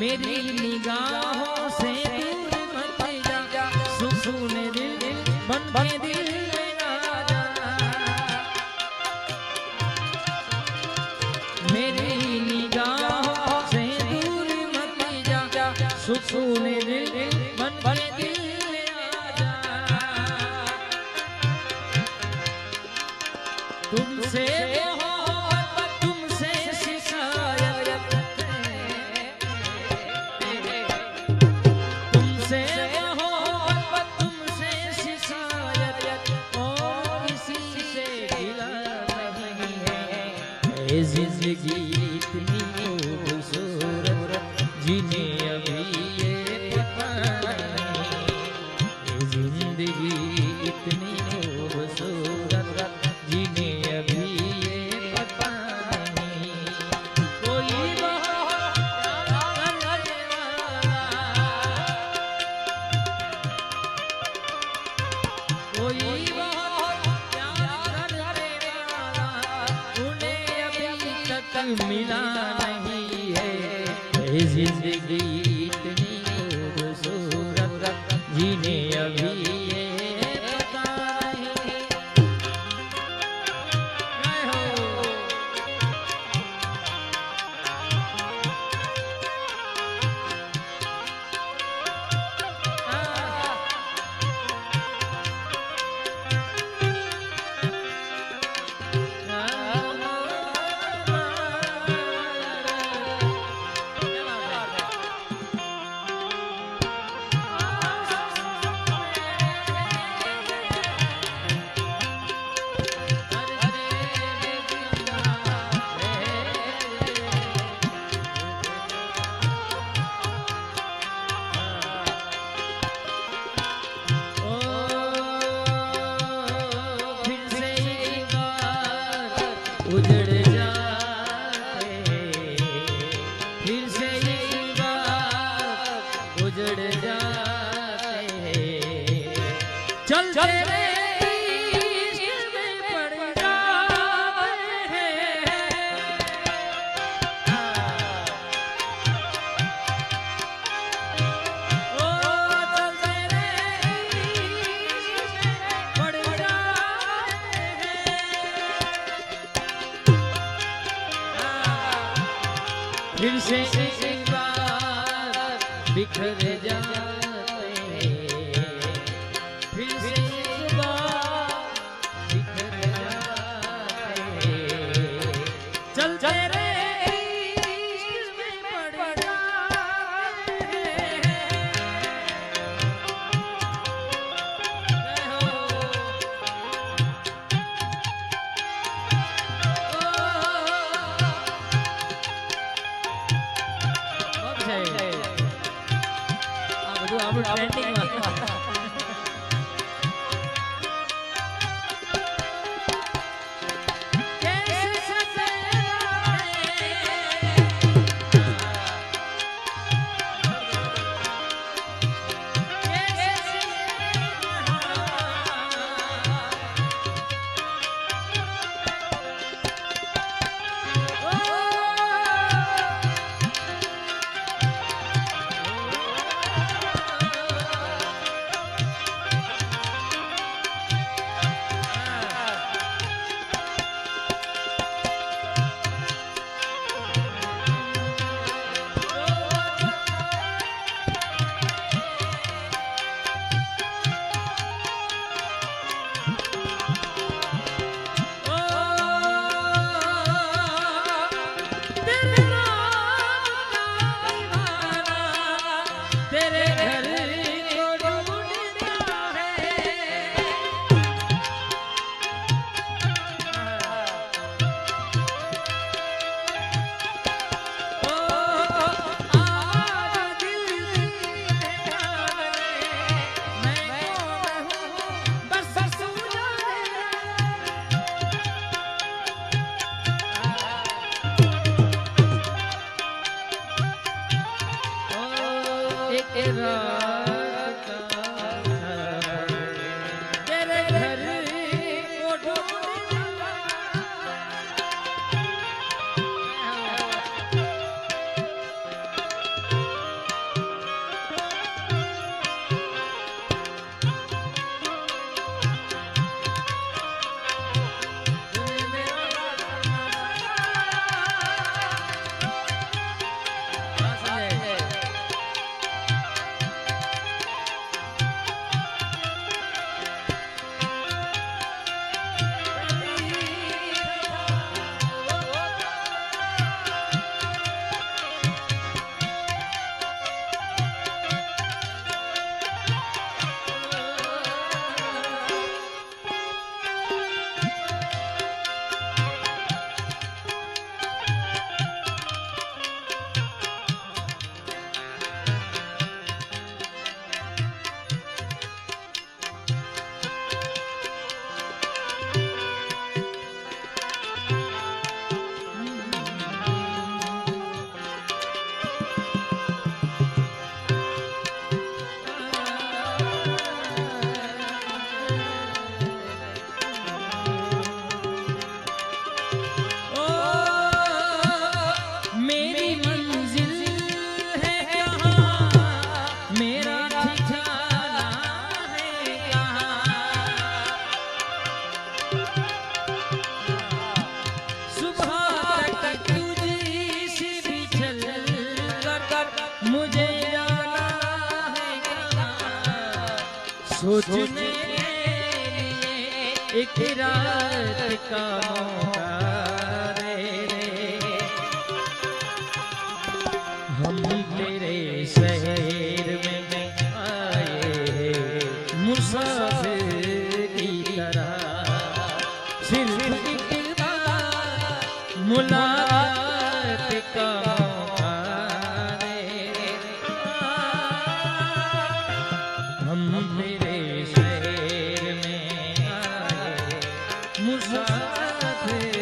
मेरी निगाहों से दूर मत जा, सुकून दिल बन के दिल में आ जा। मेरी निगाहों से दूर मत जा, सुकून दिल बन के दिल में आ जा। तुमसे जिंदगी इतनी खूबसूरत जिन्हें अभी ये पता नहीं। जिंदगी इतनी खूबसूरत जिन्हें अभी ये पता नहीं। कोई बहुत करने वाला, कोई मिला नहीं है। जिंदगी इतनी खूबसूरत जिन्हें अभी ये पता नहीं। उजड़ जाते फिर से ये बात उजड़ जाते चल तेरे इश्क में पड़ जाते ओ चल तेरे इश्क में पड़ जाते फिर से एक बार बिखर जाते फिर से एक बार बिखर जाते चल तेरे इश्क में पड़ जाते આપણું ટ્રેન્ડિંગમાં मुझे जाना है कहाँ सोचने लिए एक रात का मौका दे दे। हम तेरे शहर में आए मुसाफिर की तरह, सिर्फ एक बार मुलाकात का मौका दे दे। हम तेरे शहर में आए मुसाफिर